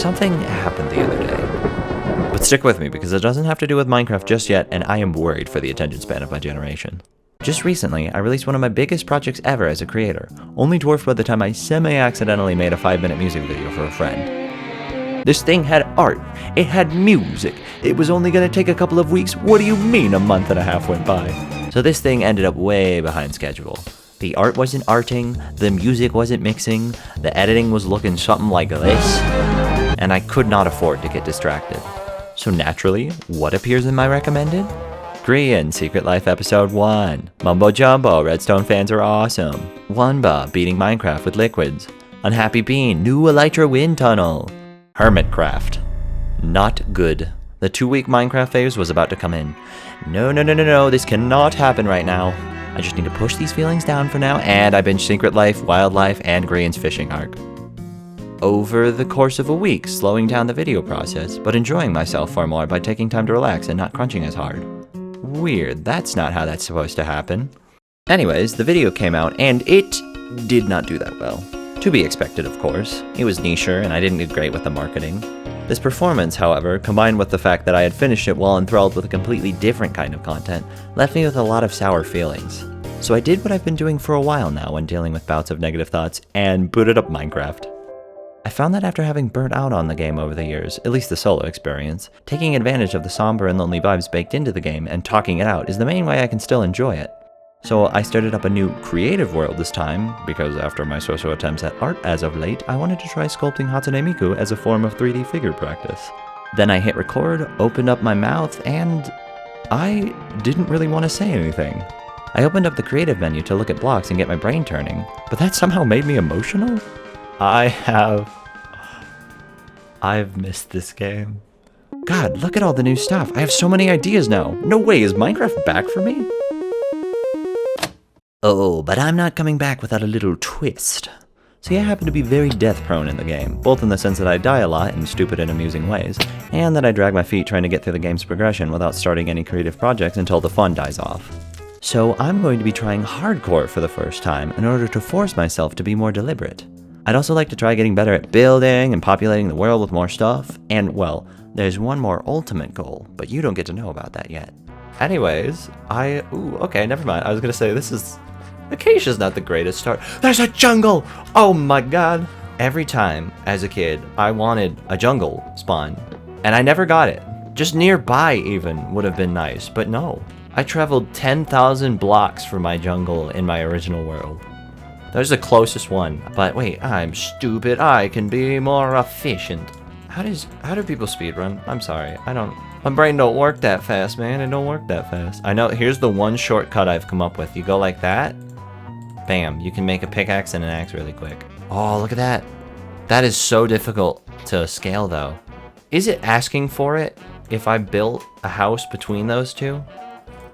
Something happened the other day. But stick with me, because it doesn't have to do with Minecraft just yet, and I am worried for the attention span of my generation. Just recently, I released one of my biggest projects ever as a creator, only dwarfed by the time I semi-accidentally made a 5-minute music video for a friend. This thing had art, it had music, it was only gonna take a couple of weeks. What do you mean a month and a half went by? So this thing ended up way behind schedule. The art wasn't arting, the music wasn't mixing, the editing was looking something like this, and I could not afford to get distracted. So naturally, what appears in my recommended? Grian, Secret Life Episode 1. Mumbo Jumbo, Redstone fans are awesome. Wunba, beating Minecraft with liquids. Unhappy Bean, new Elytra wind tunnel. Hermitcraft. Not good. The 2-week Minecraft phase was about to come in. No, this cannot happen right now. I just need to push these feelings down for now, and I binge Secret Life, Wildlife, and Grian's fishing arc. Over the course of a week, slowing down the video process, but enjoying myself far more by taking time to relax and not crunching as hard. Weird, that's not how that's supposed to happen. Anyways, the video came out, and it did not do that well. To be expected, of course. It was nicher, and I didn't do great with the marketing. This performance, however, combined with the fact that I had finished it while enthralled with a completely different kind of content, left me with a lot of sour feelings. So I did what I've been doing for a while now when dealing with bouts of negative thoughts, and booted up Minecraft. I found that after having burnt out on the game over the years, at least the solo experience, taking advantage of the somber and lonely vibes baked into the game and talking it out is the main way I can still enjoy it. So I started up a new creative world this time, because after my so-so attempts at art as of late, I wanted to try sculpting Hatsune Miku as a form of 3D figure practice. Then I hit record, opened up my mouth, and I didn't really want to say anything. I opened up the creative menu to look at blocks and get my brain turning, but that somehow made me emotional? I've missed this game. God, look at all the new stuff. I have so many ideas now. No way, is Minecraft back for me? Oh, but I'm not coming back without a little twist. See, I happen to be very death-prone in the game, both in the sense that I die a lot in stupid and amusing ways, and that I drag my feet trying to get through the game's progression without starting any creative projects until the fun dies off. So I'm going to be trying hardcore for the first time in order to force myself to be more deliberate. I'd also like to try getting better at building and populating the world with more stuff, and, well, there's one more ultimate goal, but you don't get to know about that yet. Anyways, okay, never mind. I was gonna say, Acacia's not the greatest start. There's a jungle! Oh my god! Every time, as a kid, I wanted a jungle spawn, and I never got it. Just nearby, even, would have been nice, but no. I traveled 10,000 blocks for my jungle in my original world. That was the closest one, but wait, I'm stupid. I can be more efficient. How do people speedrun? I'm sorry, my brain don't work that fast, man. It don't work that fast. I know, here's the one shortcut I've come up with. You go like that, bam, you can make a pickaxe and an axe really quick. Oh, look at that. That is so difficult to scale, though. Is it asking for it if I built a house between those two?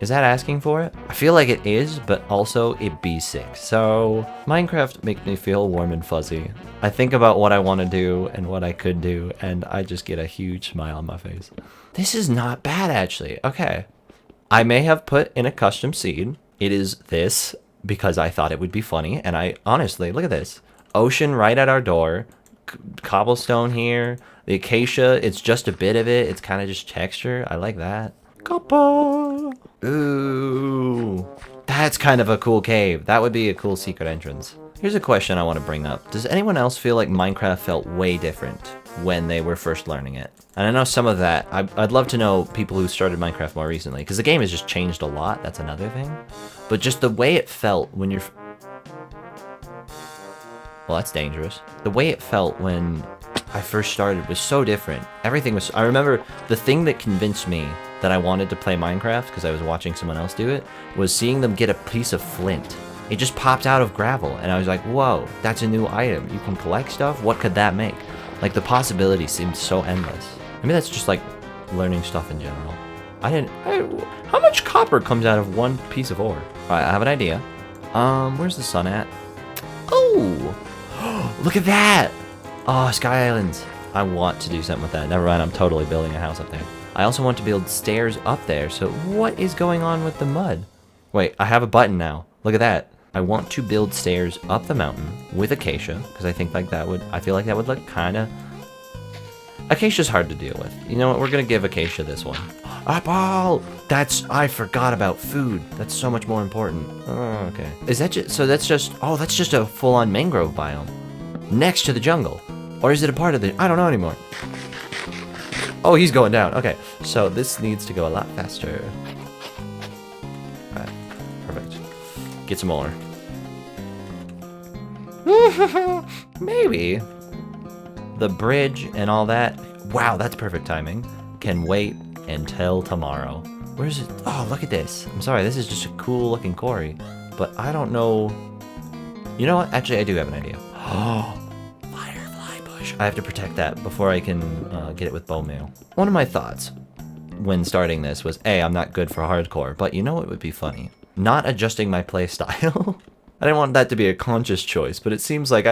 Is that asking for it? I feel like it is, but also it'd be sick. So Minecraft makes me feel warm and fuzzy. I think about what I want to do and what I could do, and I just get a huge smile on my face. This is not bad, actually. Okay. I may have put in a custom seed. It is this because I thought it would be funny, and I honestly, look at this. Ocean right at our door. Cobblestone here. The acacia, it's just a bit of it. It's kind of just texture. I like that. Copper. Ooh, that's kind of a cool cave. That would be a cool secret entrance. Here's a question I want to bring up. Does anyone else feel like Minecraft felt way different when they were first learning it? And I know some of that. I'd love to know people who started Minecraft more recently, because the game has just changed a lot. That's another thing. But just the way it felt when you're... Well, that's dangerous. The way it felt when I first started was so different. Everything was... I remember the thing that convinced me that I wanted to play Minecraft, because I was watching someone else do it, was seeing them get a piece of flint. It just popped out of gravel, and I was like, whoa, that's a new item. You can collect stuff? What could that make? Like, the possibility seemed so endless. Maybe that's just, like, learning stuff in general. How much copper comes out of one piece of ore? Alright, I have an idea. Where's the sun at? Oh! Look at that! Oh, Sky Islands. I want to do something with that. Never mind, I'm totally building a house up there. I also want to build stairs up there, so what is going on with the mud? Wait, I have a button now. Look at that. I want to build stairs up the mountain with acacia, because I think like that would, I feel like that would look kind of Acacia's hard to deal with. You know what? We're gonna give Acacia this one. Apple! I forgot about food. That's so much more important. Oh, okay. Is that just, so that's just a full-on mangrove biome. Next to the jungle. Or is it a part of the, I don't know anymore. Oh, he's going down. Okay, so this needs to go a lot faster. Alright, perfect. Get some more. Maybe the bridge and all that, wow, that's perfect timing, can wait until tomorrow. Where's it? Oh, look at this. I'm sorry, this is just a cool looking quarry, but I don't know. You know what? Actually, I do have an idea. Oh, firefly bush. I have to protect that before I can get it with bone meal. One of my thoughts when starting this was, A, I'm not good for hardcore, but you know what would be funny? Not adjusting my play style. I didn't want that to be a conscious choice, but it seems like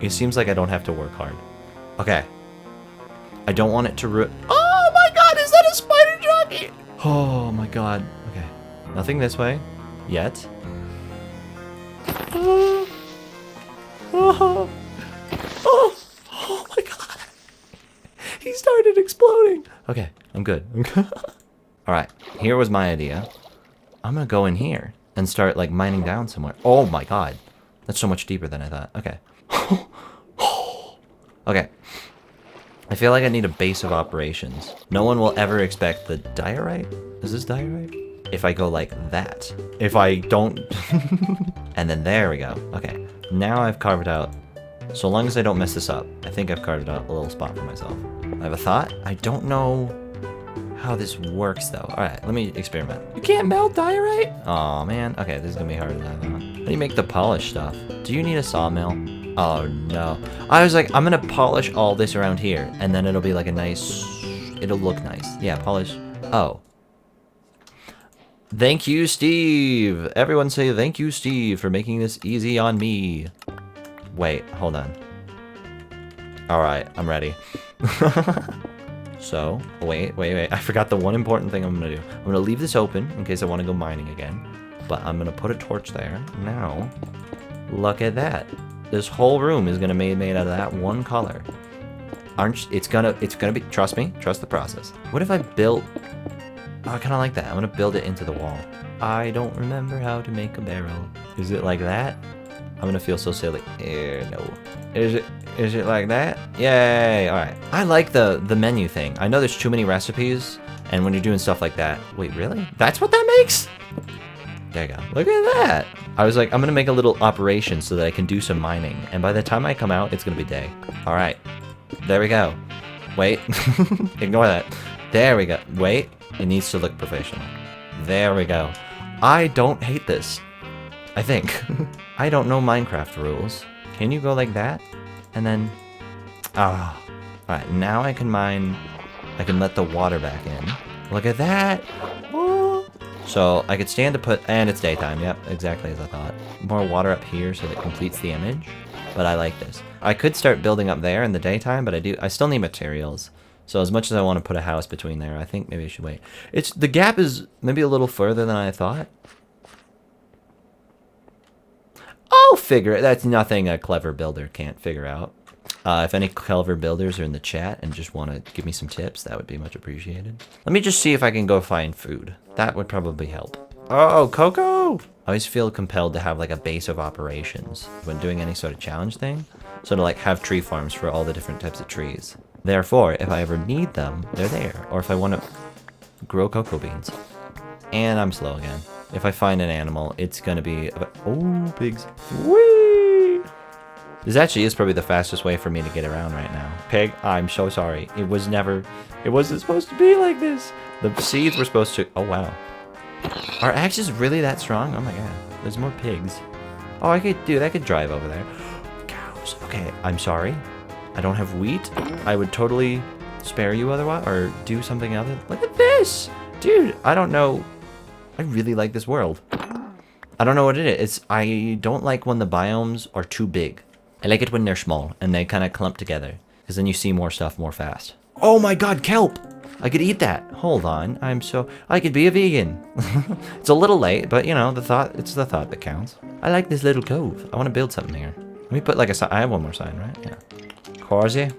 it seems like I don't have to work hard. Okay. I don't want it to ruin. Oh my god, is that a spider jockey? Oh my god. Okay. Nothing this way. Yet. Oh my god. He started exploding. Okay, I'm good. Alright, here was my idea. I'm gonna go in here and start like mining down somewhere. Oh my god. That's so much deeper than I thought. Okay. Okay. I feel like I need a base of operations. No one will ever expect the diorite? Is this diorite? If I go like that. If I don't... And then there we go. Okay. Now I've carved out... So long as I don't mess this up, I think I've carved out a little spot for myself. I have a thought. I don't know how this works though. Alright, let me experiment. You can't melt diorite? Aw, man. Okay, this is gonna be harder than I thought. How do you make the polish stuff? Do you need a sawmill? Oh no. I was like, I'm gonna polish all this around here, and then it'll be like a nice... It'll look nice. Yeah, polish. Oh. Thank you, Steve! Everyone say thank you, Steve, for making this easy on me. Wait, hold on. Alright, I'm ready. So, wait. I forgot the one important thing I'm gonna do. I'm gonna leave this open in case I want to go mining again. But I'm gonna put a torch there. Now, look at that. This whole room is gonna be made out of that one color. It's gonna be, trust me, trust the process. What if I built, oh, I kinda like that. I'm gonna build it into the wall. I don't remember how to make a barrel. Is it like that? I'm gonna feel so silly. No. Is it like that? Yay! Alright. I like the menu thing. I know there's too many recipes, and when you're doing stuff like that... Wait, really? That's what that makes? There you go. Look at that! I was like, I'm gonna make a little operation so that I can do some mining, and by the time I come out, it's gonna be day. Alright. There we go. Wait. Ignore that. There we go. Wait. It needs to look professional. There we go. I don't hate this. I think. I don't know Minecraft rules. Can you go like that? And then... Ah. Alright, now I can mine... I can let the water back in. Look at that! Oh. So, I could stand to put... And it's daytime, yep, exactly as I thought. More water up here so that it completes the image. But I like this. I could start building up there in the daytime, but I still need materials. So as much as I want to put a house between there, I think maybe I should wait. The gap is maybe a little further than I thought. I'll figure it. That's nothing a clever builder can't figure out. If any clever builders are in the chat and just want to give me some tips, that would be much appreciated. Let me just see if I can go find food. That would probably help. Oh, Coco! I always feel compelled to have like a base of operations when doing any sort of challenge thing. So to like have tree farms for all the different types of trees. Therefore, if I ever need them, they're there. Or if I want to grow cocoa beans. And I'm slow again. If I find an animal, it's gonna be about... Oh, pigs. Whee! This actually is probably the fastest way for me to get around right now. Pig, I'm so sorry. It wasn't supposed to be like this. The seeds were supposed to... Oh, wow. Are axes really that strong? Oh my god. There's more pigs. Oh, I could drive over there. Cows. Okay, I'm sorry. I don't have wheat. I would totally spare you otherwise, or do something other. Look at this! Dude, I don't know. I really like this world. I don't know what it is. I don't like when the biomes are too big. I like it when they're small and they kind of clump together, because then you see more stuff more fast. Oh my god, kelp! I could eat that. Hold on, I could be a vegan. It's a little late, but you know, it's the thought that counts. I like this little cove. I want to build something here. Let me put like a sign. I have one more sign, right? Yeah. Corsi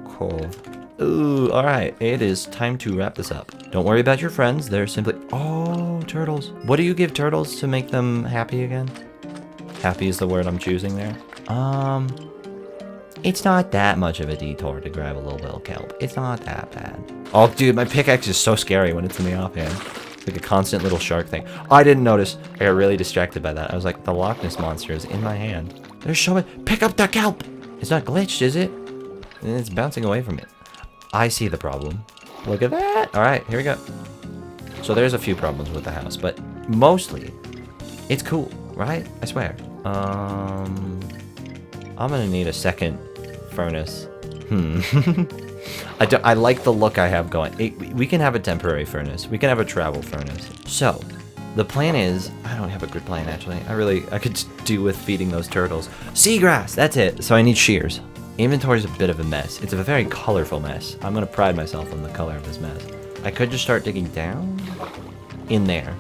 Cove. Ooh, alright. It is time to wrap this up. Don't worry about your friends. They're simply... Oh, turtles. What do you give turtles to make them happy again? Happy is the word I'm choosing there. It's not that much of a detour to grab a little bit of kelp. It's not that bad. Oh, dude, my pickaxe is so scary when it's in the offhand. It's like a constant little shark thing. Oh, I didn't notice. I got really distracted by that. I was like, the Loch Ness monster is in my hand. They're showing... Pick up the kelp! It's not glitched, is it? And it's bouncing away from it. I see the problem. Look at that! Alright, here we go. So there's a few problems with the house, but mostly, it's cool, right? I swear. I'm gonna need a second furnace. I like the look I have going. We can have a temporary furnace. We can have a travel furnace. So, the plan is... I don't have a good plan, actually. I could do with feeding those turtles. Seagrass! That's it! So I need shears. Inventory's a bit of a mess. It's a very colorful mess. I'm gonna pride myself on the color of this mess. I could just start digging down in there,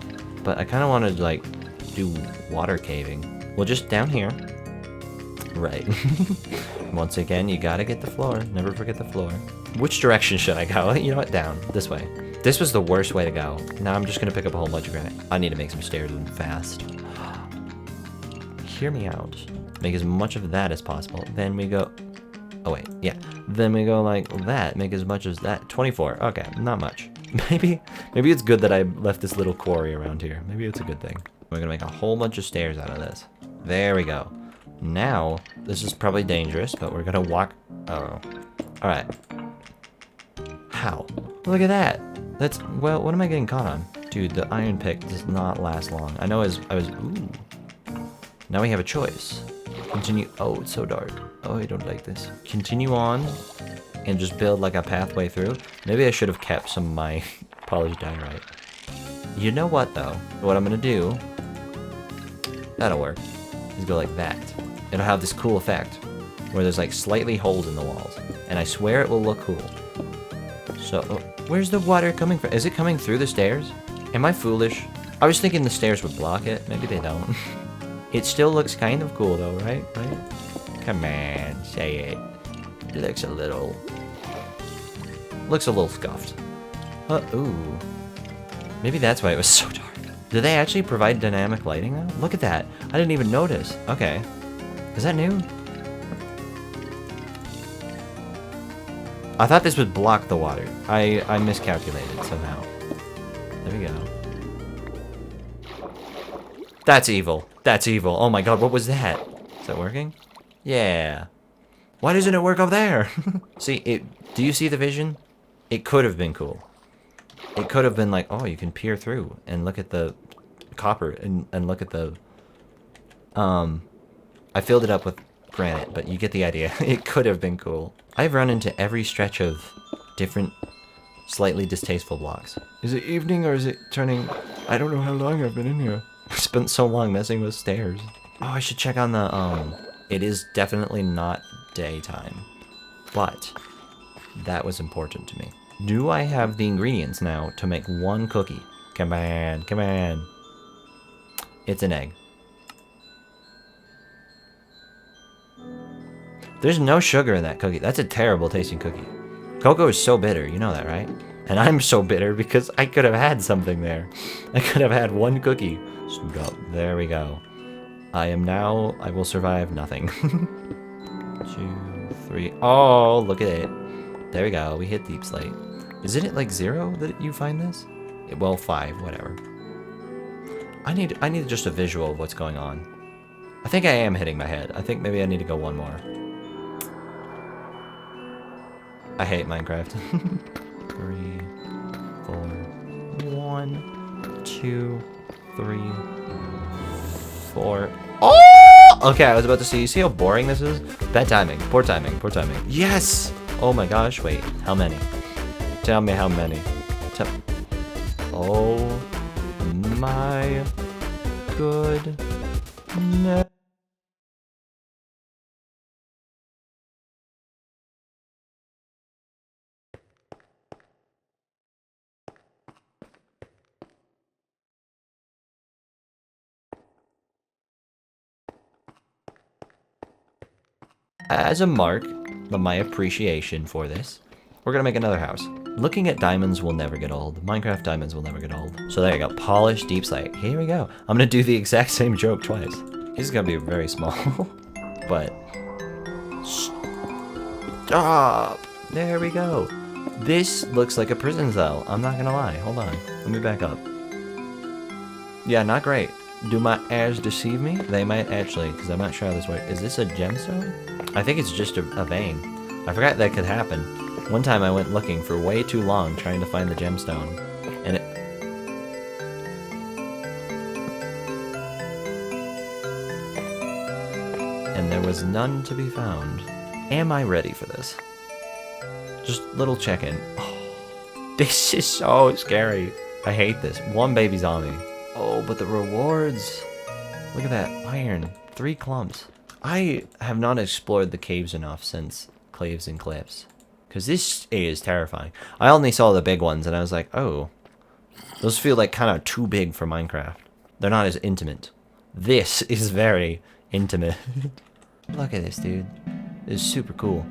but I kind of wanted to like do water caving. Well, just down here. Right. Once again, you gotta get the floor. Never forget the floor. Which direction should I go? You know what? Down. This way. This was the worst way to go. Now I'm just gonna pick up a whole bunch of granite. I need to make some stairs and fast. Hear me out. Make as much of that as possible. Then we go... Oh, wait. Yeah. Then we go like that. Make as much as that. 24. Okay. Not much. Maybe it's good that I left this little quarry around here. Maybe it's a good thing. We're gonna make a whole bunch of stairs out of this. There we go. Now, this is probably dangerous, but we're gonna walk... Oh. Alright. How? Look at that! That's... Well, what am I getting caught on? Dude, the iron pick does not last long. I know I was... Ooh. Now we have a choice. Continue... Oh, it's so dark. Oh, I don't like this. Continue on and just build like a pathway through. Maybe I should have kept some of my polished diorite. You know what, though? What I'm gonna do... That'll work. Is go like that. It'll have this cool effect where there's like slightly holes in the walls. And I swear it will look cool. So, where's the water coming from? Is it coming through the stairs? Am I foolish? I was thinking the stairs would block it. Maybe they don't. It still looks kind of cool though, right? Right? Come on, say it. It looks a little scuffed. Ooh. Maybe that's why it was so dark. Do they actually provide dynamic lighting though? Look at that. I didn't even notice. Okay. Is that new? I thought this would block the water. I miscalculated somehow. There we go. That's evil. That's evil. Oh my god, what was that? Is that working? Yeah. Why doesn't it work up there? See, do you see the vision? It could have been cool. It could have been like, oh, you can peer through and look at the copper and look at the... I filled it up with granite, but you get the idea. It could have been cool. I've run into every stretch of different, slightly distasteful blocks. Is it evening or is it turning... I don't know how long I've been in here. I spent so long messing with stairs. Oh, I should check on the, It is definitely not daytime. But that was important to me. Do I have the ingredients now to make one cookie? Come on, come on. It's an egg. There's no sugar in that cookie. That's a terrible tasting cookie. Cocoa is so bitter, you know that, right? And I'm so bitter because I could have had something there. I could have had one cookie. There we go. I will survive nothing. 2, 3. Oh, look at it. There we go. We hit deep slate. Isn't it like 0 that you find this? Well, 5, whatever. I need just a visual of what's going on. I think I am hitting my head. I think maybe I need to go one more. I hate Minecraft. 3, 4, 1, 2, 3, 4. Oh! Okay, I was about to say, you see how boring this is? Bad timing. Poor timing. Poor timing. Yes! Oh my gosh, wait. How many? Tell me how many. Oh my goodness. as a mark of my appreciation for this, we're gonna make another house. Looking at diamonds will never get old. Minecraft diamonds will never get old. So there you go, polished deep slate. Here we go. I'm gonna do the exact same joke twice. This is gonna be very small, but stop. There we go. This looks like a prison cell. I'm not gonna lie. Hold on. Let me back up. Yeah, not great. Do my eyes deceive me? They might actually, because I'm not sure how this works. Is this a gemstone? I think it's just a vein. I forgot that could happen. One time I went looking for way too long trying to find the gemstone. And it... and there was none to be found. Am I ready for this? Just little check-in. Oh, this is so scary. I hate this. One baby zombie. Oh, but the rewards. Look at that. Iron. 3 clumps. I have not explored the caves enough since Claves and Cliffs. Because this is terrifying. I only saw the big ones and I was like, oh. Those feel like kind of too big for Minecraft. They're not as intimate. This is very intimate. Look at this, dude. This is super cool.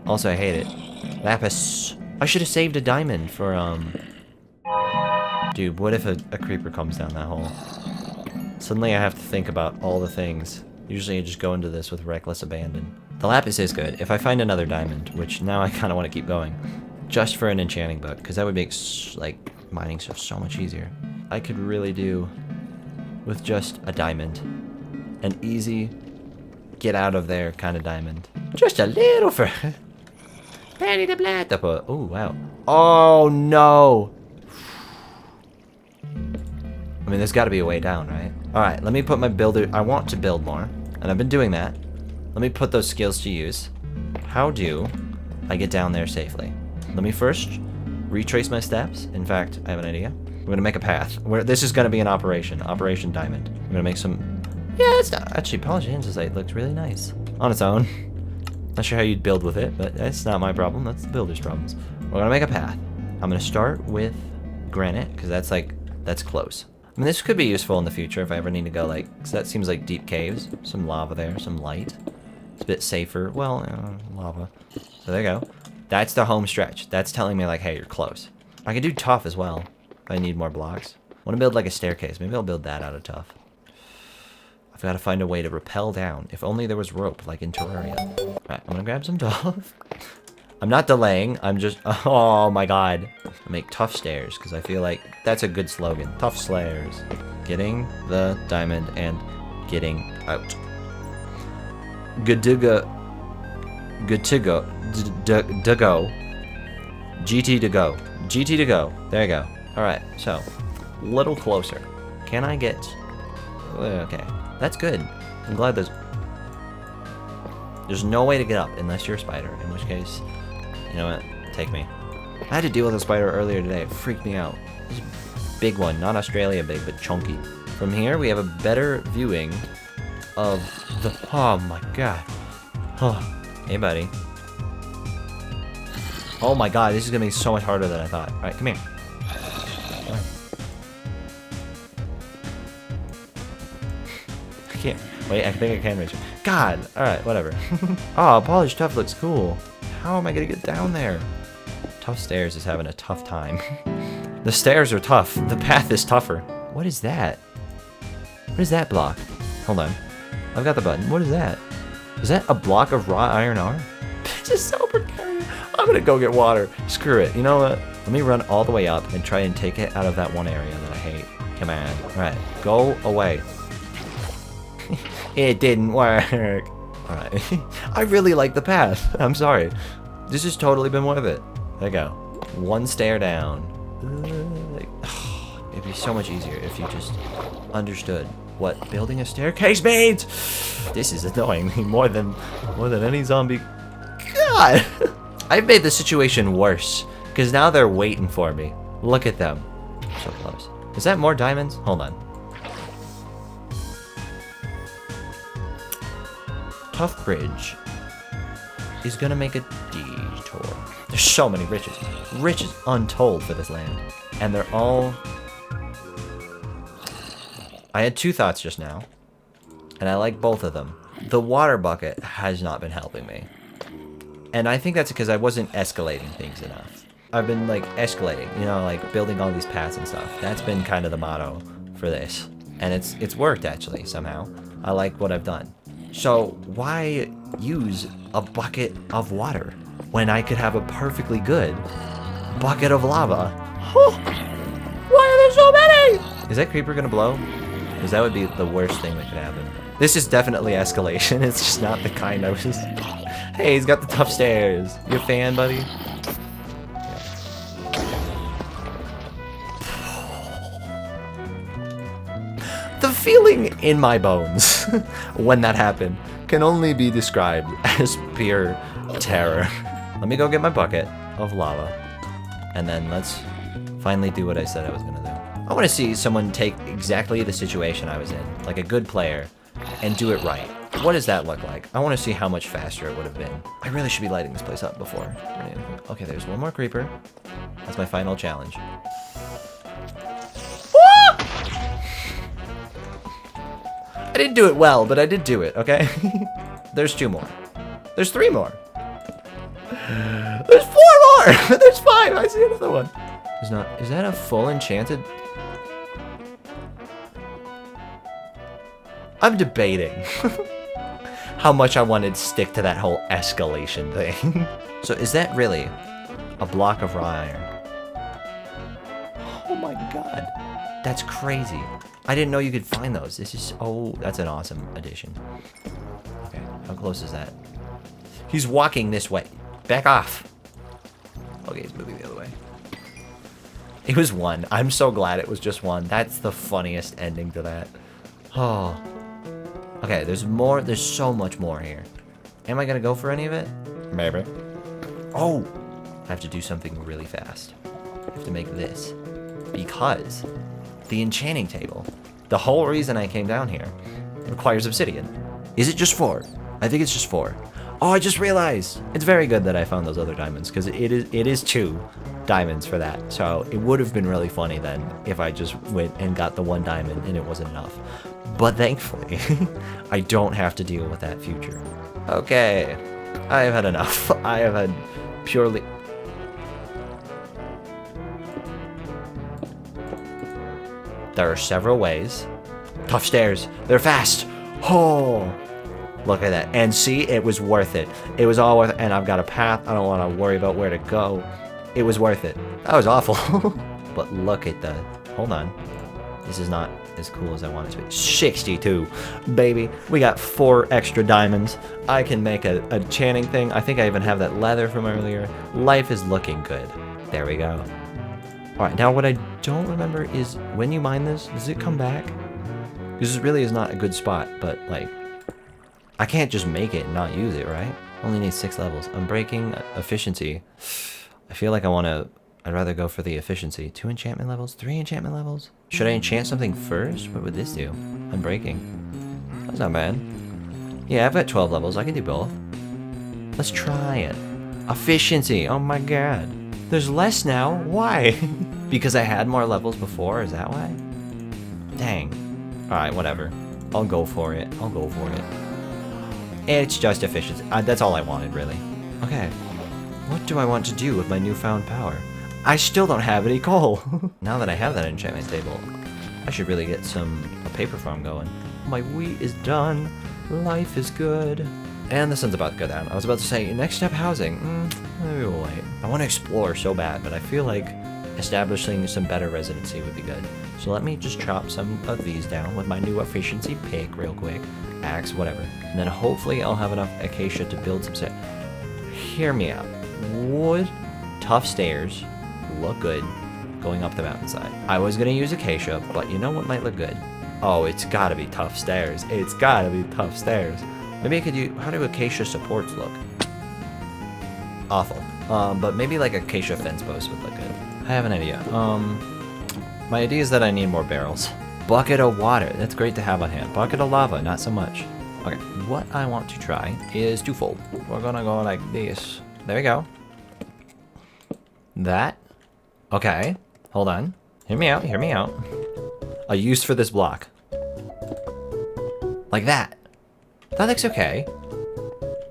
Also, I hate it. Lapis. I should have saved a diamond for, Dude, what if a creeper comes down that hole? Suddenly I have to think about all the things. Usually I just go into this with reckless abandon. The lapis is good. If I find another diamond, which now I kind of want to keep going, just for an enchanting book, because that would make, like, mining stuff so much easier. I could really do with just a diamond. An easy, get out of there kind of diamond. Just a little for... Ready to blast the put. Oh, wow. Oh, no. I mean, there's got to be a way down, right? Alright, let me put my builder... I want to build more, and I've been doing that. Let me put those skills to use. How do I get down there safely? Let me first retrace my steps. In fact, I have an idea. We're going to make a path. This is going to be an operation. Operation Diamond. We're going to make some... Yeah, it's not... Actually, polished andesite looks really nice. On its own. Not sure how you'd build with it, but that's not my problem. That's the builder's problems. We're going to make a path. I'm going to start with granite, because that's like... That's close. I mean, this could be useful in the future if I ever need to go, like... Because that seems like deep caves. Some lava there, some light. It's a bit safer. Well, lava. So there you go. That's the home stretch. That's telling me, like, hey, you're close. I can do tough as well, if I need more blocks. I want to build, like, a staircase. Maybe I'll build that out of tough. I've got to find a way to rappel down. If only there was rope, like in Terraria. Alright, I'm gonna grab some tough. I'm not delaying. I'm just... Oh, my God. I make tough stairs, because I feel like that's a good slogan. Tough stairs. Getting the diamond and getting out. Good to go. Good to go. To go. GT to go. GT to go. There you go. Alright, so. A little closer. Can I get... Okay. That's good. I'm glad there's no way to get up unless you're a spider. In which case, you know what? Take me. I had to deal with a spider earlier today. It freaked me out. This big one. Not Australia big, but chunky. From here, we have a better viewing of the... Oh my God. Oh. Hey, buddy. Oh my God, this is gonna be so much harder than I thought. Alright, come here. Come on. I can't. Wait, I think I can reach it. God! Alright, whatever. Oh, polished tough looks cool. How am I gonna get down there? Tough stairs is having a tough time. The stairs are tough. The path is tougher. What is that? What is that block? Hold on. I've got the button. What is that? Is that a block of raw iron ore? This is so precarious. I'm gonna go get water. Screw it. You know what? Let me run all the way up and try and take it out of that one area that I hate. Come on. Alright. Go away. It didn't work. Alright. I really like the path. I'm sorry. This has totally been worth it. There you go. One stair down. It'd be so much easier if you just understood what building a staircase means. This is annoying me more than any zombie. God! I've made the situation worse because now they're waiting for me. Look at them. So close. Is that more diamonds? Hold on. Tough Bridge is gonna make a detour. There's so many riches. Riches untold for this land. And they're all... I had two thoughts just now, and I like both of them. the water bucket has not been helping me. And I think that's because I wasn't escalating things enough. I've been like escalating, you know, like building all these paths and stuff. That's been kind of the motto for this. And it's worked actually somehow. I like what I've done. So why use a bucket of water when I could have a perfectly good bucket of lava? Why are there so many? Is that creeper gonna blow? Because that would be the worst thing that could happen. This is definitely escalation. It's just not the kind I was just... Hey, he's got the tough stairs. You a fan, buddy? The feeling in my bones when that happened can only be described as pure terror. Let me go get my bucket of lava, and then let's finally do what I said I was gonna do. I want to see someone take exactly the situation I was in, like a good player, and do it right. What does that look like? I want to see how much faster it would have been. I really should be lighting this place up before. Okay, there's one more creeper. That's my final challenge. I didn't do it well, but I did do it, okay? There's 2 more. There's 3 more. There's 4 more! There's 5! I see another one. There's not... Is that a full enchanted... I'm debating how much I wanted to stick to that whole escalation thing. So is that really a block of raw iron? Oh my god. That's crazy. I didn't know you could find those. This is... Oh, that's an awesome addition. Okay, how close is that? He's walking this way. Back off. Okay, he's moving the other way. It was 1. I'm so glad it was just 1. That's the funniest ending to that. Oh. Okay, there's more. There's so much more here. Am I gonna go for any of it? Maybe. Oh! I have to do something really fast. I have to make this. Because the enchanting table, the whole reason I came down here, requires obsidian. Is it just 4? I think it's just 4. Oh, I just realized! It's very good that I found those other diamonds, because it is 2 diamonds for that. So it would have been really funny then if I just went and got the 1 diamond and it wasn't enough. But thankfully, I don't have to deal with that future. Okay, I have had enough. I have had purely... There are several ways. Tough stairs. They're fast. Oh, look at that. And see, it was worth it. It was all worth it. And I've got a path. I don't want to worry about where to go. It was worth it. That was awful. But look at the... Hold on. This is not as cool as I want it to be. 62, baby. We got 4 extra diamonds. I can make a enchanting thing. I think I even have that leather from earlier. Life is looking good. There we go. Alright, now what I don't remember is when you mine this, does it come back? Because this really is not a good spot, but like, I can't just make it and not use it, right? Only need 6 levels. Unbreaking, efficiency. I feel like I'd rather go for the efficiency. 2 enchantment levels? 3 enchantment levels? Should I enchant something first? What would this do? Unbreaking. That's not bad. Yeah, I've got 12 levels. I can do both. Let's try it. Efficiency. Oh my god. There's less now? Why? Because I had more levels before? Is that why? Dang. Alright, whatever. I'll go for it. I'll go for it. It's just efficiency. That's all I wanted, really. Okay. What do I want to do with my newfound power? I still don't have any coal. Now that I have that enchantment table, I should really get a paper farm going. My wheat is done. Life is good. And the sun's about to go down. I was about to say, next step housing. Maybe we'll wait. I want to explore so bad, but I feel like establishing some better residency would be good. So let me just chop some of these down with my new efficiency pick real quick. Axe, whatever. And then hopefully I'll have enough acacia to build some set. Hear me out. Wood, tough stairs, look good going up the mountainside. I was going to use acacia, but you know what might look good? Oh, it's got to be tough stairs. It's got to be tough stairs. Maybe I could use... How do acacia supports look? Awful. But maybe like acacia fence posts would look good. I have an idea. My idea is that I need more barrels. Bucket of water. That's great to have on hand. Bucket of lava, not so much. Okay, what I want to try is twofold. We're gonna go like this. There we go. That. Okay, hold on. Hear me out, hear me out. A use for this block. Like that. That looks okay.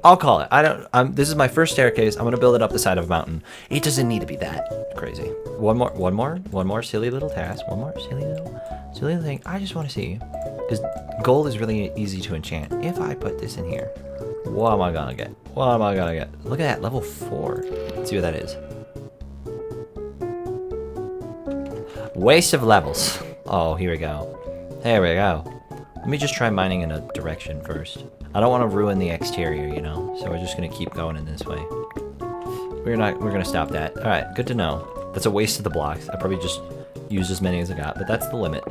I'll call it. This is my first staircase. I'm gonna build it up the side of a mountain. It doesn't need to be that crazy. One more silly little task. One more silly little thing. I just want to see, because gold is really easy to enchant. If I put this in here, what am I gonna get? What am I gonna get? Look at that, level 4. Let's see what that is. Waste of levels. Oh, here we go. There we go. Let me just try mining in a direction first. I don't want to ruin the exterior, you know, so we're just gonna keep going in this way. We're gonna stop that. All right, good to know. That's a waste of the blocks. I probably just used as many as I got, but that's the limit.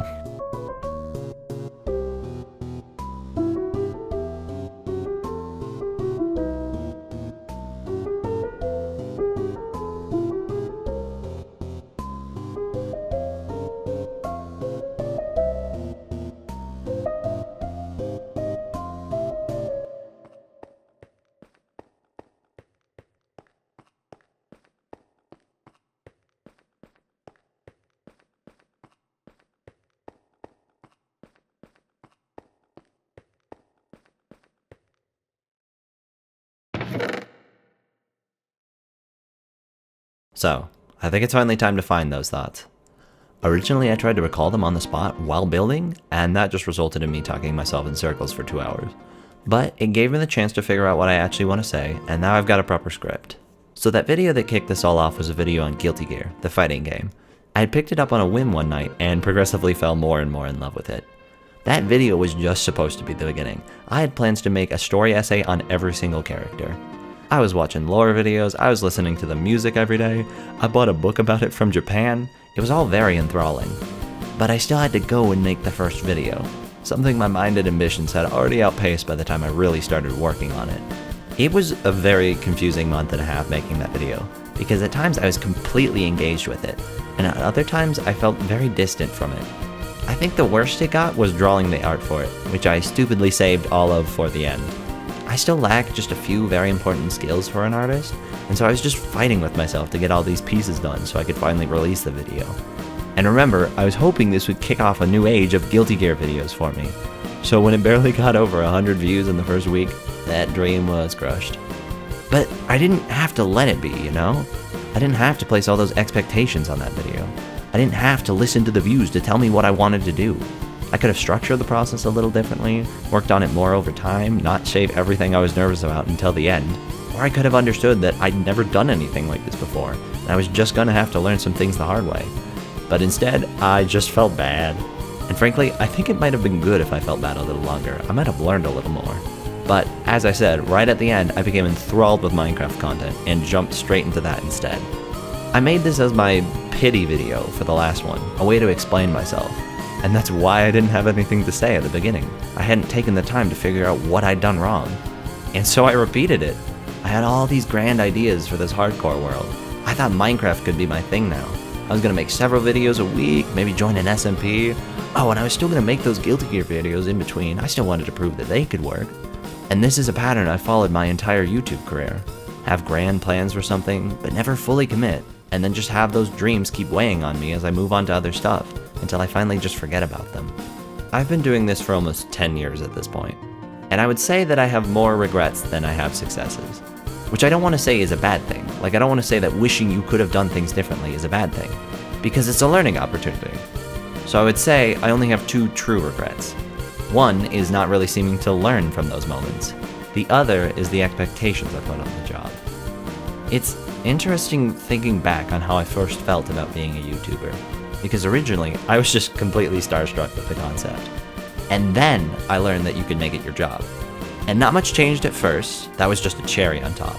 So, I think it's finally time to find those thoughts. Originally, I tried to recall them on the spot while building, and that just resulted in me talking myself in circles for 2 hours. But it gave me the chance to figure out what I actually want to say, and now I've got a proper script. So that video that kicked this all off was a video on Guilty Gear, the fighting game. I had picked it up on a whim one night, and progressively fell more and more in love with it. That video was just supposed to be the beginning. I had plans to make a story essay on every single character. I was watching lore videos, I was listening to the music every day, I bought a book about it from Japan. It was all very enthralling. But I still had to go and make the first video, something my mind and ambitions had already outpaced by the time I really started working on it. It was a very confusing month and a half making that video, because at times I was completely engaged with it, and at other times I felt very distant from it. I think the worst it got was drawing the art for it, which I stupidly saved all of for the end. I still lack just a few very important skills for an artist, and so I was just fighting with myself to get all these pieces done so I could finally release the video. And remember, I was hoping this would kick off a new age of Guilty Gear videos for me. So when it barely got over 100 views in the first week, that dream was crushed. But I didn't have to let it be, you know? I didn't have to place all those expectations on that video. I didn't have to listen to the views to tell me what I wanted to do. I could have structured the process a little differently, worked on it more over time, not save everything I was nervous about until the end. Or I could have understood that I'd never done anything like this before, and I was just gonna have to learn some things the hard way. But instead, I just felt bad. And frankly, I think it might have been good if I felt bad a little longer. I might have learned a little more. But, as I said, right at the end, I became enthralled with Minecraft content, and jumped straight into that instead. I made this as my pity video for the last one, a way to explain myself. And that's why I didn't have anything to say at the beginning. I hadn't taken the time to figure out what I'd done wrong. And so I repeated it. I had all these grand ideas for this hardcore world. I thought Minecraft could be my thing now. I was gonna make several videos a week, maybe join an SMP. Oh, and I was still gonna make those Guilty Gear videos in between. I still wanted to prove that they could work. And this is a pattern I followed my entire YouTube career. Have grand plans for something, but never fully commit, and then just have those dreams keep weighing on me as I move on to other stuff, until I finally just forget about them. I've been doing this for almost 10 years at this point, and I would say that I have more regrets than I have successes. Which I don't want to say is a bad thing. Like, I don't want to say that wishing you could have done things differently is a bad thing, because it's a learning opportunity. So I would say I only have 2 true regrets. One is not really seeming to learn from those moments. The other is the expectations I put on the job. It's interesting thinking back on how I first felt about being a YouTuber, because originally I was just completely starstruck with the concept. And then I learned that you could make it your job. And not much changed at first, that was just a cherry on top.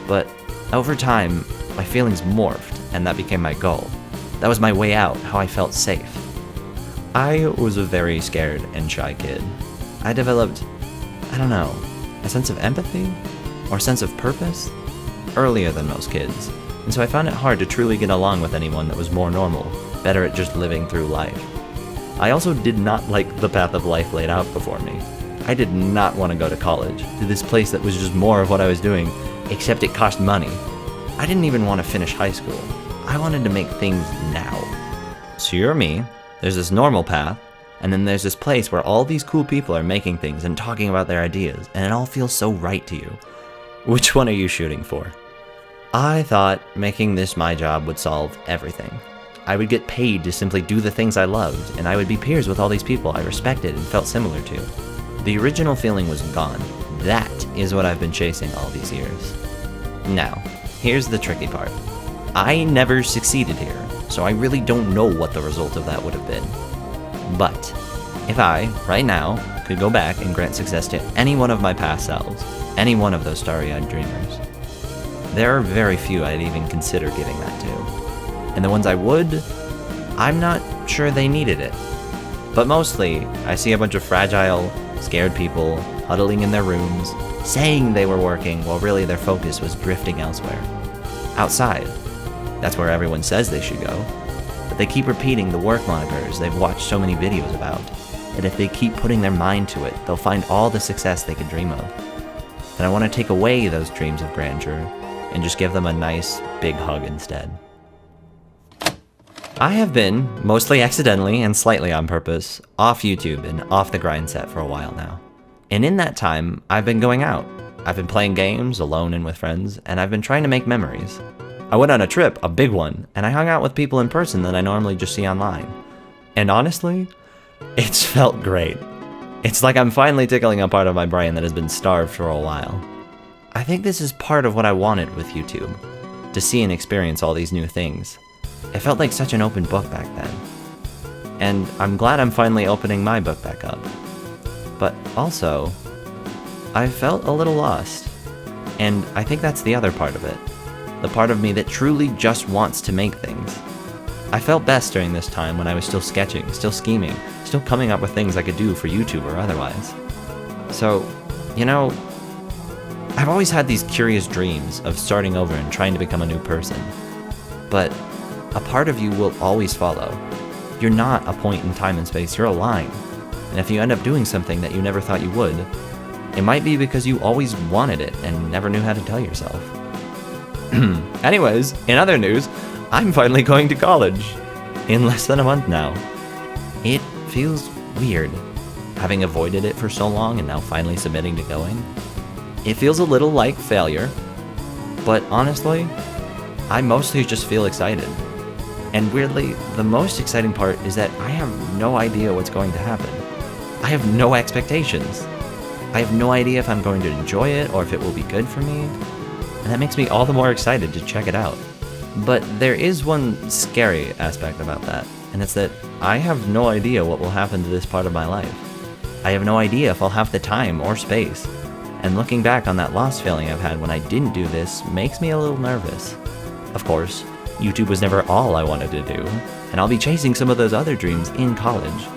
But over time, my feelings morphed, and that became my goal. That was my way out, how I felt safe. I was a very scared and shy kid. I developed, I don't know, a sense of empathy? Or a sense of purpose? Earlier than most kids. And so I found it hard to truly get along with anyone that was more normal, better at just living through life. I also did not like the path of life laid out before me. I did not want to go to college, to this place that was just more of what I was doing, except it cost money. I didn't even want to finish high school. I wanted to make things now. So you're me, there's this normal path, And then there's this place where all these cool people are making things and talking about their ideas, and it all feels so right to you. Which one are you shooting for? I thought making this my job would solve everything. I would get paid to simply do the things I loved, and I would be peers with all these people I respected and felt similar to. The original feeling was gone. That is what I've been chasing all these years. Now, here's the tricky part. I never succeeded here, so I really don't know what the result of that would have been. But if I, right now, could go back and grant success to any one of my past selves, any one of those starry-eyed dreamers, there are very few I'd even consider giving that to. And the ones I would, I'm not sure they needed it. But mostly, I see a bunch of fragile, scared people huddling in their rooms, saying they were working while really their focus was drifting elsewhere. Outside. That's where everyone says they should go. But they keep repeating the work monikers they've watched so many videos about. And if they keep putting their mind to it, they'll find all the success they could dream of. And I want to take away those dreams of grandeur and just give them a nice, big hug instead. I have been, mostly accidentally and slightly on purpose, off YouTube and off the grind set for a while now. And in that time, I've been going out. I've been playing games, alone and with friends, and I've been trying to make memories. I went on a trip, a big one, and I hung out with people in person that I normally just see online. And honestly, it's felt great. It's like I'm finally tickling a part of my brain that has been starved for a while. I think this is part of what I wanted with YouTube, to see and experience all these new things. It felt like such an open book back then. And I'm glad I'm finally opening my book back up. But also, I felt a little lost. And I think that's the other part of it. The part of me that truly just wants to make things. I felt best during this time when I was still sketching, still scheming, still coming up with things I could do for YouTube or otherwise. So, you know, I've always had these curious dreams of starting over and trying to become a new person. But a part of you will always follow. You're not a point in time and space, you're a line. And if you end up doing something that you never thought you would, it might be because you always wanted it and never knew how to tell yourself. Anyways, in other news, I'm finally going to college. In less than a month now. It feels weird, having avoided it for so long and now finally submitting to going. It feels a little like failure, but honestly, I mostly just feel excited. And weirdly, the most exciting part is that I have no idea what's going to happen. I have no expectations. I have no idea if I'm going to enjoy it or if it will be good for me. And that makes me all the more excited to check it out. But there is one scary aspect about that, and it's that I have no idea what will happen to this part of my life. I have no idea if I'll have the time or space. And looking back on that lost feeling I've had when I didn't do this makes me a little nervous. Of course, YouTube was never all I wanted to do, and I'll be chasing some of those other dreams in college.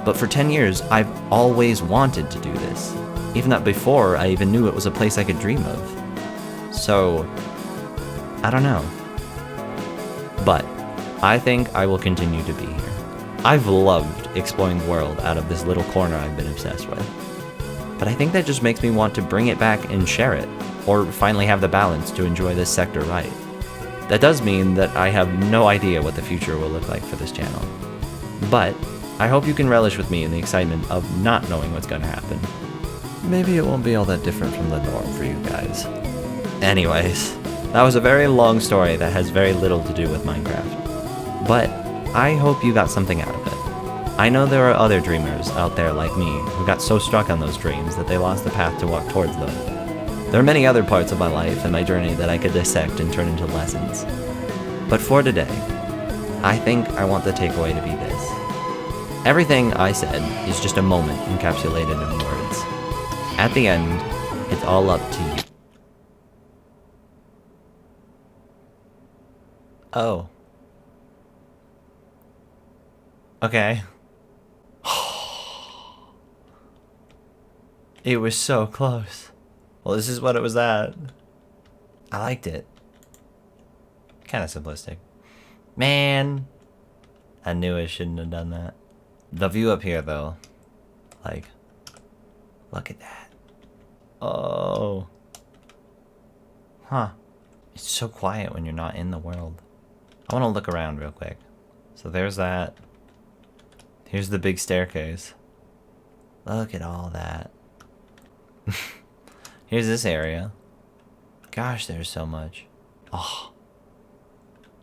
But for 10 years, I've always wanted to do this, even that before I even knew it was a place I could dream of. So, I don't know. But I think I will continue to be here. I've loved exploring the world out of this little corner I've been obsessed with. But I think that just makes me want to bring it back and share it, or finally have the balance to enjoy this sector right. That does mean that I have no idea what the future will look like for this channel. But I hope you can relish with me in the excitement of not knowing what's going to happen. Maybe it won't be all that different from the norm for you guys. Anyways, that was a very long story that has very little to do with Minecraft. But I hope you got something out of it. I know there are other dreamers out there like me who got so stuck on those dreams that they lost the path to walk towards them. There are many other parts of my life and my journey that I could dissect and turn into lessons. But for today, I think I want the takeaway to be this. Everything I said is just a moment encapsulated in words. At the end, it's all up to you. Oh. Okay. It was so close. Well, this is what it was at. I liked it. Kind of simplistic. Man. I knew I shouldn't have done that. The view up here, though. Like, look at that. Oh. Huh. It's so quiet when you're not in the world. I want to look around real quick. So there's that. Here's the big staircase. Look at all that. Here's this area. Gosh, there's so much. Oh.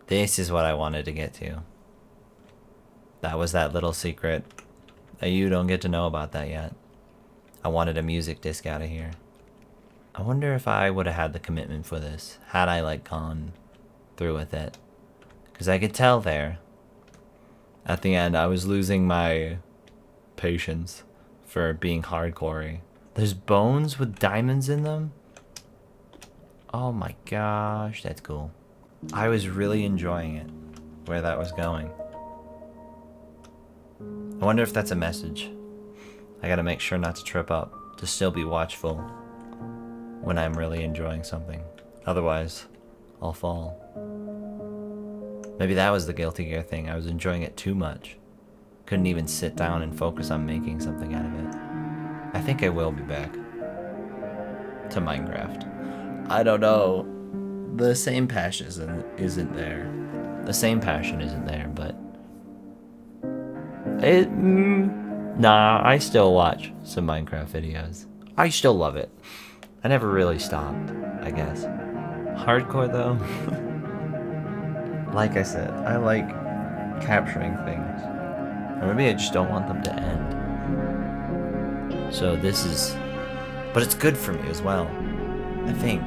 This is what I wanted to get to. That was that little secret. You don't get to know about that yet. I wanted a music disc out of here. I wonder if I would have had the commitment for this, had I like gone through with it. Because I could tell there, at the end, I was losing my patience for being hardcore-y. There's bones with diamonds in them? Oh my gosh, that's cool. I was really enjoying it, where that was going. I wonder if that's a message. I gotta make sure not to trip up, to still be watchful when I'm really enjoying something. Otherwise, I'll fall. Maybe that was the Guilty Gear thing. I was enjoying it too much. Couldn't even sit down and focus on making something out of it. I think I will be back to Minecraft. I don't know. The same passion isn't there. The same passion isn't there, but nah, I still watch some Minecraft videos. I still love it. I never really stopped, I guess. Hardcore though. Like I said, I like capturing things. Or maybe I just don't want them to end. So this is... But it's good for me as well, I think.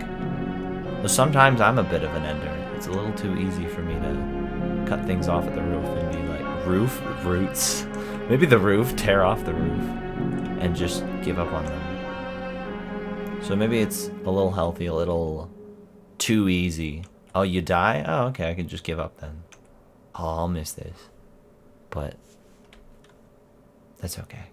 But sometimes I'm a bit of an ender. It's a little too easy for me to cut things off at the roof and be like, roots? Maybe the roof, tear off the roof, and just give up on them. So maybe it's a little healthy, a little too easy. Oh, you die? Oh, okay, I can just give up then. Oh, I'll miss this. But that's okay.